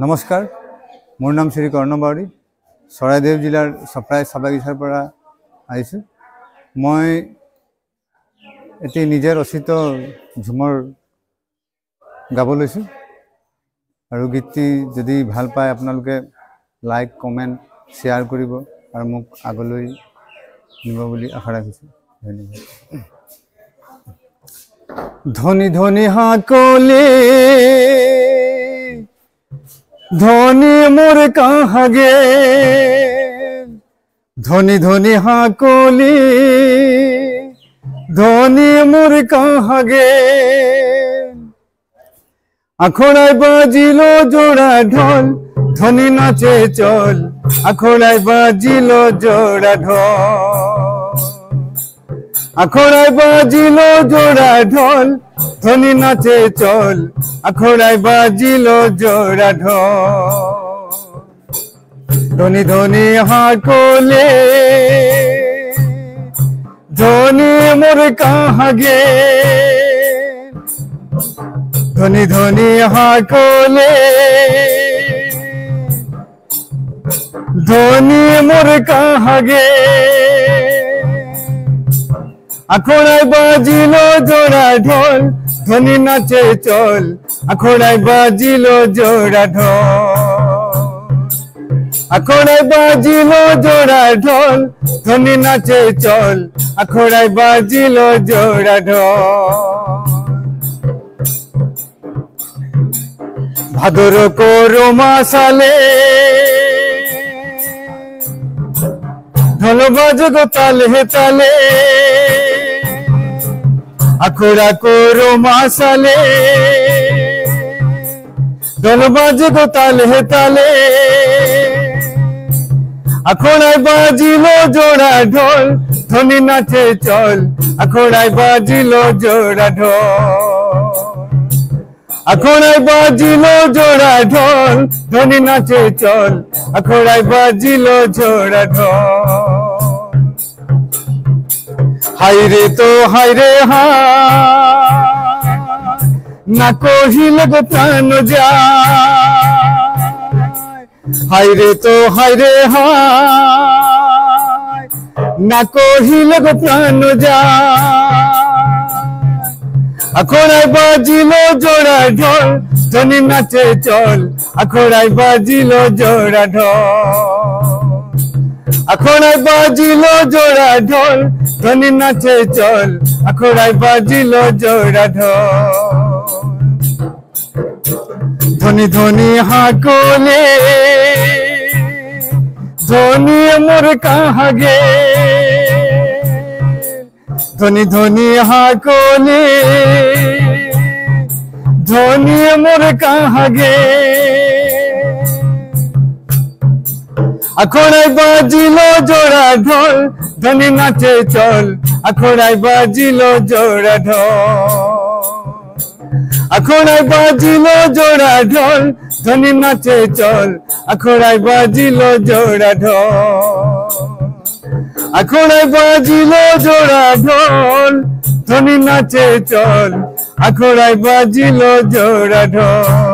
नमस्कार मोर नाम श्री कर्ण बाउरी चराइदेव जिलार सप्राय साबागिछार पर आइছো मैं एटी निजे रचित झुमर गाब लैছো और गीतटी जदि ভাল पाए आपनालोके लाइक कमेन्ट शेयर करिब और मुक आगলৈ निब বুলি आशा राखिছো। धन्यवाद। धनी धनी हाकले धनी मोर कहाँ गे धनी धनी हाकली धनी मोर कहाँ गे आखड़ाई बाजिलो जोड़ा ढोल धनी नाचे चल आखड़ाई बाजिलो जोड़ा ढोल आखड़ाई बाजिलो जोड़ा ढोल धनी नाचे चल आखड़ाई बाजिलो जोड़ा ढोल धनी धनी हाकले धनी मोर कहाँ गे धनी धनी हाकले धनी मोर कहाँ गे आखड़ाई बाजिलो जोड़ा ढोल धनी नाचे चल आखड़ाई बाजिलो जोड़ा ढोल आखड़ाई बाजिलो जोड़ा ढोल धनी नाचे चल आखड़ाई बाजिलो जोड़ा ढोल भादर को रोमासाले ढोल बाजो ताले ताले आखड़ा को रोमासाले ढोल बाजो ताले ताले आखड़ाई बाजिलो जोड़ा ढोल धनी नाचे चल आखड़ाई बाजिलो जोड़ा ढोल आखड़ाई बाजिलो जोड़ा ढोल धनी नाचे चल आखड़ाई बाजिलो जोड़ा ढोल हाय रे तो हाय रे ना कहिले गो प्राण जाय हाय रे तो हाय रे ना कहिले गो प्राण जाय आखड़ाई बाजिलो जोड़ा ढोल धनी नाचे चल आखड़ाई बाजिलो जोड़ा ढोल आखड़ाई बाजिलो जोड़ा ढोल धनी नाचे चल आखड़ाई बाजिलो जोड़ा ढोल धनी धनी हाकले धनी मोर कहाँ गे धनी धनी हाकले धनी मोर कहाँ गे आखड़ाई बाजिलो जोड़ा ढोल धनी नाचे चल आखड़ाई बाजिलो जोड़ा ढोल आखड़ाई बाजिलो जोड़ा ढोल धनी नाचे चल आखड़ाई बाजिलो जोड़ा ढोल आखड़ाई बाजिलो जोड़ा ढोल धनी नाचे चल आखड़ाई बाजिलो जोड़ा ढोल।